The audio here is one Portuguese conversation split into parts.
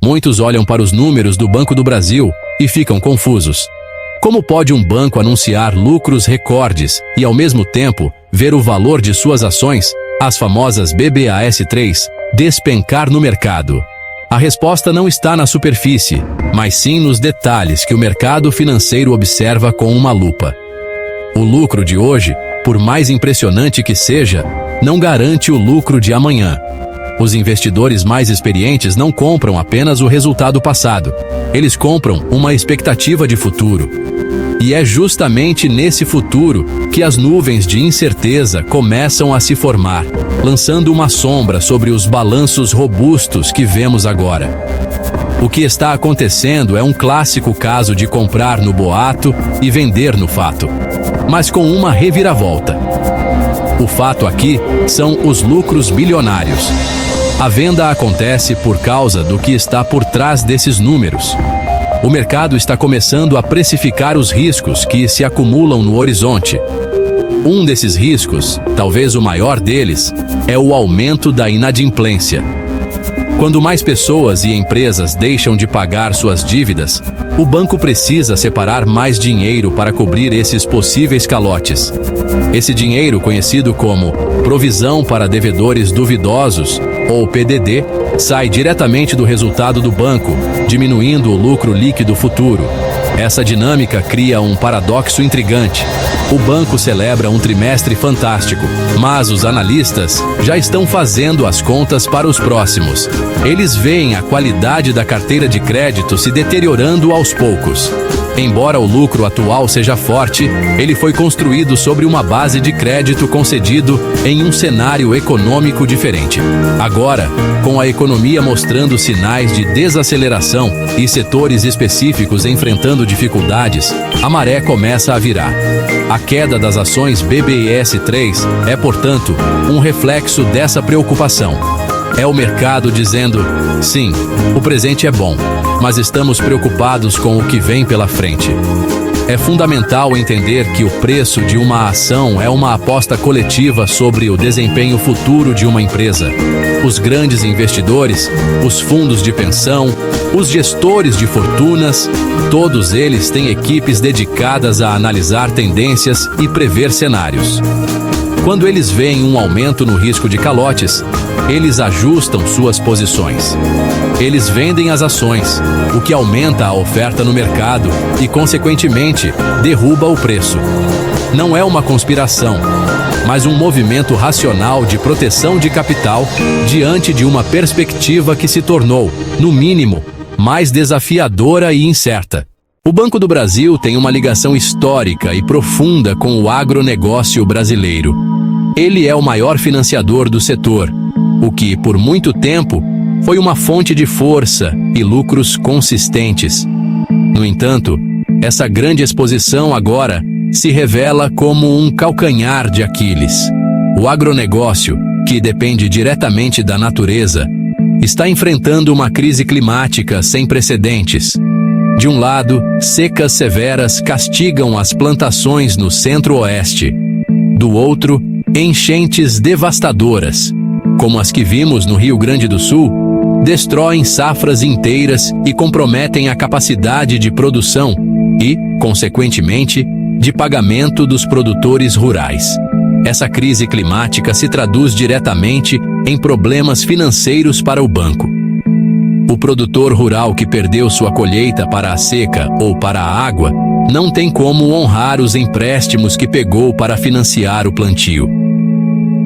Muitos olham para os números do Banco do Brasil e ficam confusos. Como pode um banco anunciar lucros recordes e, ao mesmo tempo, ver o valor de suas ações, as famosas BBAS3, despencar no mercado? A resposta não está na superfície, mas sim nos detalhes que o mercado financeiro observa com uma lupa. O lucro de hoje, por mais impressionante que seja, não garante o lucro de amanhã. Os investidores mais experientes não compram apenas o resultado passado. Eles compram uma expectativa de futuro. E é justamente nesse futuro que as nuvens de incerteza começam a se formar, lançando uma sombra sobre os balanços robustos que vemos agora. O que está acontecendo é um clássico caso de comprar no boato e vender no fato, mas com uma reviravolta. O fato aqui são os lucros bilionários. A venda acontece por causa do que está por trás desses números. O mercado está começando a precificar os riscos que se acumulam no horizonte. Um desses riscos, talvez o maior deles, é o aumento da inadimplência. Quando mais pessoas e empresas deixam de pagar suas dívidas, o banco precisa separar mais dinheiro para cobrir esses possíveis calotes. Esse dinheiro, conhecido como Provisão para Devedores Duvidosos, ou PDD, sai diretamente do resultado do banco, diminuindo o lucro líquido futuro. Essa dinâmica cria um paradoxo intrigante. O banco celebra um trimestre fantástico, mas os analistas já estão fazendo as contas para os próximos. Eles veem a qualidade da carteira de crédito se deteriorando aos poucos. Embora o lucro atual seja forte, ele foi construído sobre uma base de crédito concedido em um cenário econômico diferente. Agora, com a economia mostrando sinais de desaceleração e setores específicos enfrentando dificuldades, a maré começa a virar. A queda das ações BBAS3 é, portanto, um reflexo dessa preocupação. É o mercado dizendo, sim, o presente é bom, mas estamos preocupados com o que vem pela frente. É fundamental entender que o preço de uma ação é uma aposta coletiva sobre o desempenho futuro de uma empresa. Os grandes investidores, os fundos de pensão, os gestores de fortunas, todos eles têm equipes dedicadas a analisar tendências e prever cenários. Quando eles veem um aumento no risco de calotes, eles ajustam suas posições. Eles vendem as ações, o que aumenta a oferta no mercado e, consequentemente, derruba o preço. Não é uma conspiração, mas um movimento racional de proteção de capital diante de uma perspectiva que se tornou, no mínimo, mais desafiadora e incerta. O Banco do Brasil tem uma ligação histórica e profunda com o agronegócio brasileiro. Ele é o maior financiador do setor, o que, por muito tempo, foi uma fonte de força e lucros consistentes. No entanto, essa grande exposição agora se revela como um calcanhar de Aquiles. O agronegócio, que depende diretamente da natureza, está enfrentando uma crise climática sem precedentes. De um lado, secas severas castigam as plantações no centro-oeste. Do outro, enchentes devastadoras, como as que vimos no Rio Grande do Sul, destroem safras inteiras e comprometem a capacidade de produção e, consequentemente, de pagamento dos produtores rurais. Essa crise climática se traduz diretamente em problemas financeiros para o banco. O produtor rural que perdeu sua colheita para a seca ou para a água não tem como honrar os empréstimos que pegou para financiar o plantio.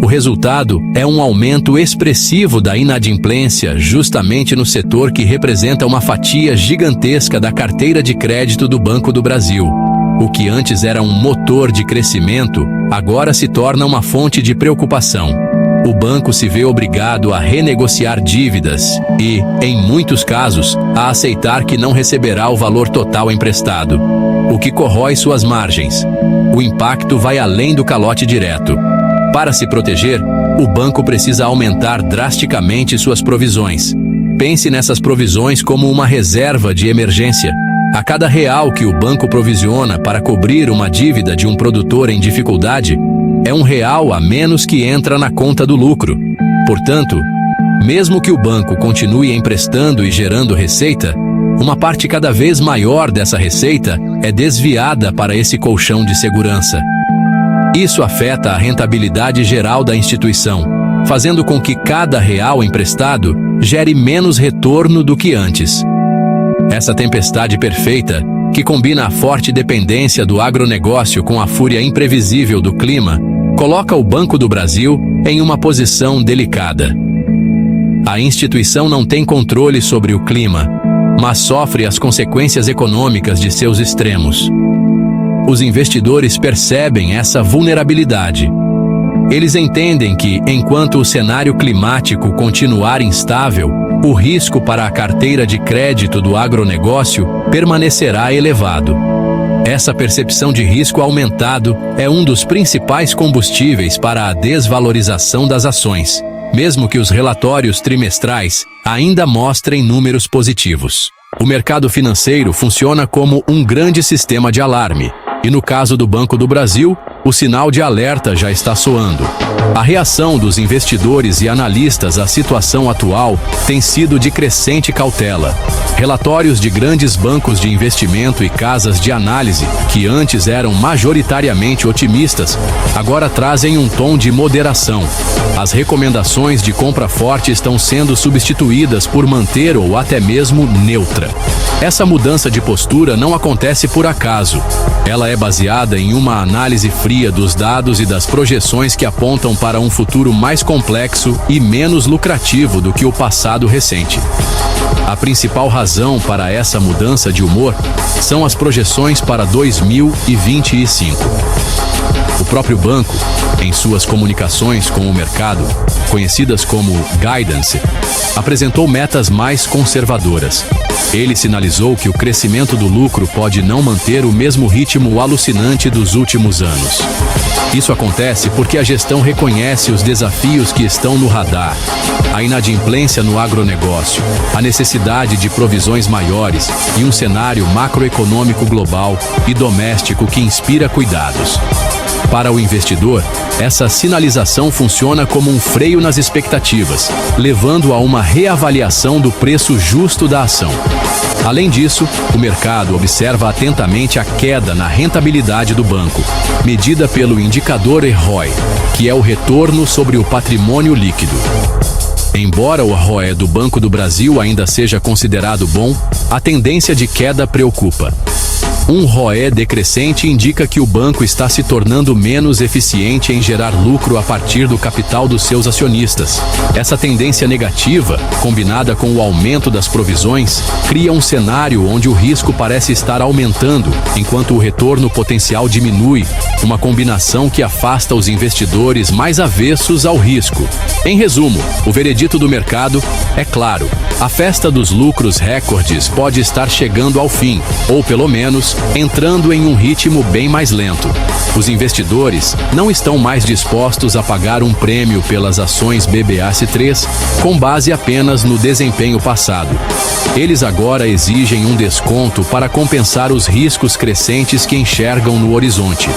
O resultado é um aumento expressivo da inadimplência justamente no setor que representa uma fatia gigantesca da carteira de crédito do Banco do Brasil. O que antes era um motor de crescimento, agora se torna uma fonte de preocupação. O banco se vê obrigado a renegociar dívidas e, em muitos casos, a aceitar que não receberá o valor total emprestado, o que corrói suas margens. O impacto vai além do calote direto. Para se proteger, o banco precisa aumentar drasticamente suas provisões. Pense nessas provisões como uma reserva de emergência. A cada real que o banco provisiona para cobrir uma dívida de um produtor em dificuldade, é um real a menos que entra na conta do lucro. Portanto, Mesmo que o banco continue emprestando e gerando receita, uma parte cada vez maior dessa receita é desviada para esse colchão de segurança. Isso afeta a rentabilidade geral da instituição, fazendo com que cada real emprestado gere menos retorno do que antes. Essa tempestade perfeita, que combina a forte dependência do agronegócio com a fúria imprevisível do clima, coloca o Banco do Brasil em uma posição delicada. A instituição não tem controle sobre o clima, mas sofre as consequências econômicas de seus extremos. Os investidores percebem essa vulnerabilidade. Eles entendem que, enquanto o cenário climático continuar instável, o risco para a carteira de crédito do agronegócio permanecerá elevado. Essa percepção de risco aumentado é um dos principais combustíveis para a desvalorização das ações, mesmo que os relatórios trimestrais ainda mostrem números positivos. O mercado financeiro funciona como um grande sistema de alarme, e no caso do Banco do Brasil, o sinal de alerta já está soando. A reação dos investidores e analistas à situação atual tem sido de crescente cautela. Relatórios de grandes bancos de investimento e casas de análise, que antes eram majoritariamente otimistas, agora trazem um tom de moderação. As recomendações de compra forte estão sendo substituídas por manter ou até mesmo neutra. Essa mudança de postura não acontece por acaso. Ela é baseada em uma análise fria dos dados e das projeções que apontam para um futuro mais complexo e menos lucrativo do que o passado recente. A principal razão para essa mudança de humor são as projeções para 2025. O próprio banco, em suas comunicações com o mercado, conhecidas como guidance, apresentou metas mais conservadoras. Ele sinalizou que o crescimento do lucro pode não manter o mesmo ritmo alucinante dos últimos anos. Isso acontece porque a gestão reconhece os desafios que estão no radar: a inadimplência no agronegócio, a necessidade de provisões maiores e um cenário macroeconômico global e doméstico que inspira cuidados. Para o investidor, essa sinalização funciona como um freio nas expectativas, levando a uma reavaliação do preço justo da ação. Além disso, o mercado observa atentamente a queda na rentabilidade do banco, medida pelo indicador ROE, que é o retorno sobre o patrimônio líquido. Embora o ROE do Banco do Brasil ainda seja considerado bom, a tendência de queda preocupa. Um ROE decrescente indica que o banco está se tornando menos eficiente em gerar lucro a partir do capital dos seus acionistas. Essa tendência negativa, combinada com o aumento das provisões, cria um cenário onde o risco parece estar aumentando, enquanto o retorno potencial diminui, uma combinação que afasta os investidores mais avessos ao risco. Em resumo, o veredito do mercado é claro: a festa dos lucros recordes pode estar chegando ao fim, ou pelo menos entrando em um ritmo bem mais lento. Os investidores não estão mais dispostos a pagar um prêmio pelas ações BBAC3 com base apenas no desempenho passado. Eles agora exigem um desconto para compensar os riscos crescentes que enxergam no horizonte.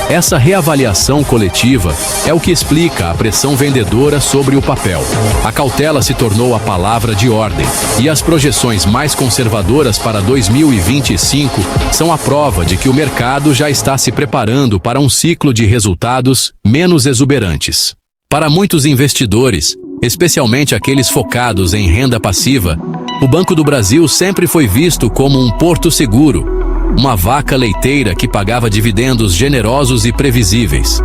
Essa reavaliação coletiva é o que explica a pressão vendedora sobre o papel. A cautela se tornou a palavra de ordem, e as projeções mais conservadoras para 2025 são a prova de que o mercado já está se preparando para um ciclo de resultados menos exuberantes. Para muitos investidores, especialmente aqueles focados em renda passiva, o Banco do Brasil sempre foi visto como um porto seguro, uma vaca leiteira que pagava dividendos generosos e previsíveis.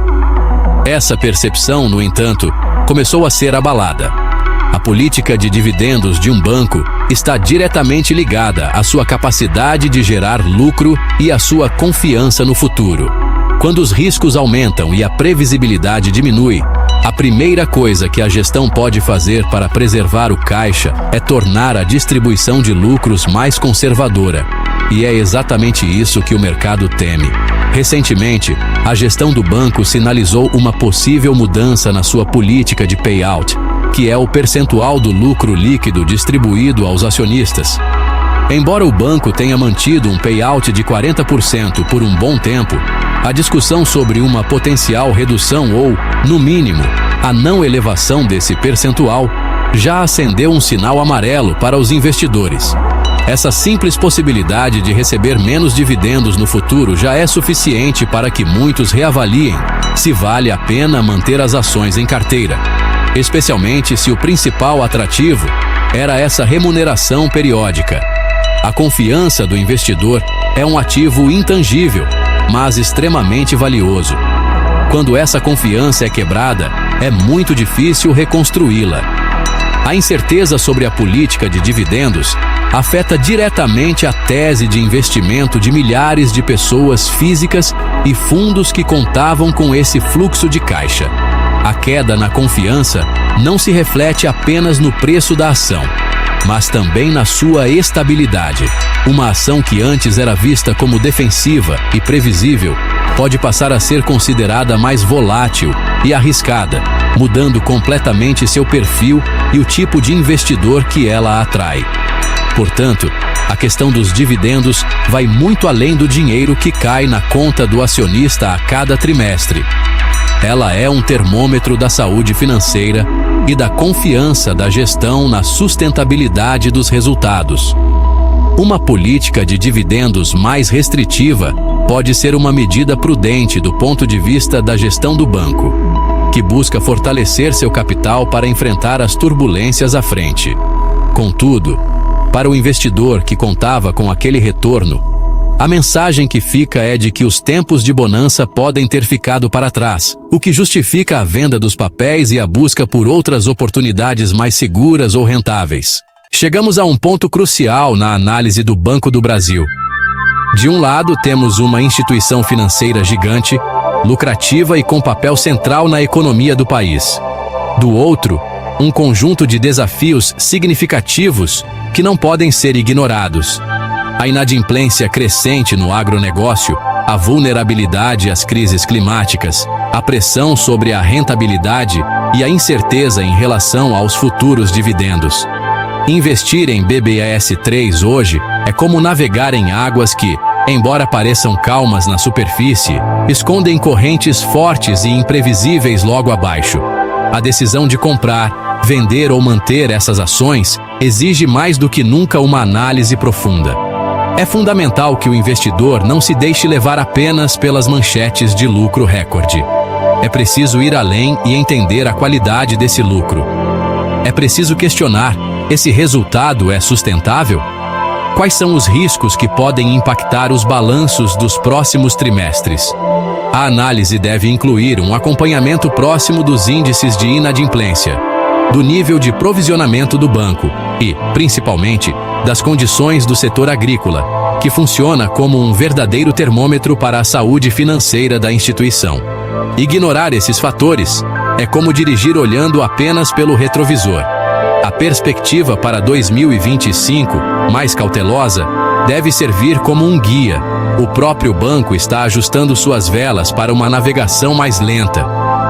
Essa percepção, no entanto, começou a ser abalada. A política de dividendos de um banco está diretamente ligada à sua capacidade de gerar lucro e à sua confiança no futuro. Quando os riscos aumentam e a previsibilidade diminui, a primeira coisa que a gestão pode fazer para preservar o caixa é tornar a distribuição de lucros mais conservadora. E é exatamente isso que o mercado teme. Recentemente, a gestão do banco sinalizou uma possível mudança na sua política de payout, que é o percentual do lucro líquido distribuído aos acionistas. Embora o banco tenha mantido um payout de 40% por um bom tempo, a discussão sobre uma potencial redução ou, no mínimo, a não elevação desse percentual já acendeu um sinal amarelo para os investidores. Essa simples possibilidade de receber menos dividendos no futuro já é suficiente para que muitos reavaliem se vale a pena manter as ações em carteira, especialmente se o principal atrativo era essa remuneração periódica. A confiança do investidor é um ativo intangível, mas extremamente valioso. Quando essa confiança é quebrada, é muito difícil reconstruí-la. A incerteza sobre a política de dividendos afeta diretamente a tese de investimento de milhares de pessoas físicas e fundos que contavam com esse fluxo de caixa. A queda na confiança não se reflete apenas no preço da ação, mas também na sua estabilidade. Uma ação que antes era vista como defensiva e previsível pode passar a ser considerada mais volátil e arriscada, mudando completamente seu perfil e o tipo de investidor que ela atrai. Portanto, a questão dos dividendos vai muito além do dinheiro que cai na conta do acionista a cada trimestre. Ela é um termômetro da saúde financeira e da confiança da gestão na sustentabilidade dos resultados. Uma política de dividendos mais restritiva pode ser uma medida prudente do ponto de vista da gestão do banco, que busca fortalecer seu capital para enfrentar as turbulências à frente. Contudo, para o investidor que contava com aquele retorno, a mensagem que fica é de que os tempos de bonança podem ter ficado para trás, o que justifica a venda dos papéis e a busca por outras oportunidades mais seguras ou rentáveis. Chegamos a um ponto crucial na análise do Banco do Brasil. De um lado, temos uma instituição financeira gigante, lucrativa e com papel central na economia do país. Do outro, um conjunto de desafios significativos que não podem ser ignorados. A inadimplência crescente no agronegócio, a vulnerabilidade às crises climáticas, a pressão sobre a rentabilidade e a incerteza em relação aos futuros dividendos. Investir em BBAS3 hoje é como navegar em águas que, embora pareçam calmas na superfície, escondem correntes fortes e imprevisíveis logo abaixo. A decisão de comprar, vender ou manter essas ações exige mais do que nunca uma análise profunda. É fundamental que o investidor não se deixe levar apenas pelas manchetes de lucro recorde. É preciso ir além e entender a qualidade desse lucro. É preciso questionar: esse resultado é sustentável? Quais são os riscos que podem impactar os balanços dos próximos trimestres? A análise deve incluir um acompanhamento próximo dos índices de inadimplência, do nível de provisionamento do banco e, principalmente, das condições do setor agrícola, que funciona como um verdadeiro termômetro para a saúde financeira da instituição. Ignorar esses fatores é como dirigir olhando apenas pelo retrovisor. A perspectiva para 2025, mais cautelosa, deve servir como um guia. O próprio banco está ajustando suas velas para uma navegação mais lenta.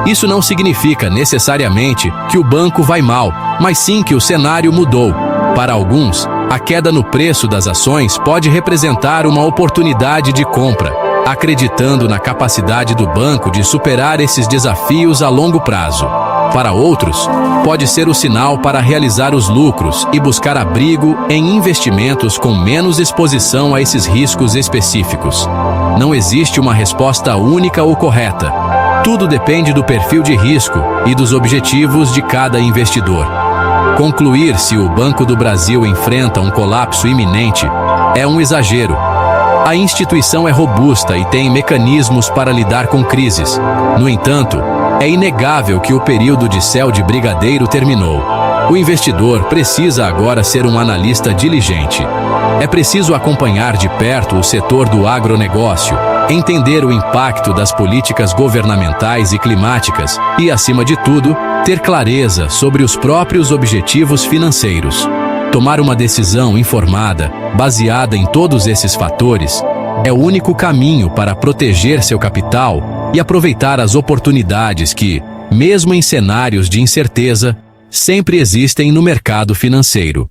Isso não significa necessariamente que o banco vai mal, mas sim que o cenário mudou. Para alguns, a queda no preço das ações pode representar uma oportunidade de compra, acreditando na capacidade do banco de superar esses desafios a longo prazo. Para outros, pode ser o sinal para realizar os lucros e buscar abrigo em investimentos com menos exposição a esses riscos específicos. Não existe uma resposta única ou correta. Tudo depende do perfil de risco e dos objetivos de cada investidor. Concluir se o Banco do Brasil enfrenta um colapso iminente é um exagero. A instituição é robusta e tem mecanismos para lidar com crises. No entanto, é inegável que o período de céu de brigadeiro terminou. O investidor precisa agora ser um analista diligente. É preciso acompanhar de perto o setor do agronegócio, entender o impacto das políticas governamentais e climáticas e, acima de tudo, ter clareza sobre os próprios objetivos financeiros. Tomar uma decisão informada, baseada em todos esses fatores, é o único caminho para proteger seu capital e aproveitar as oportunidades que, mesmo em cenários de incerteza, sempre existem no mercado financeiro.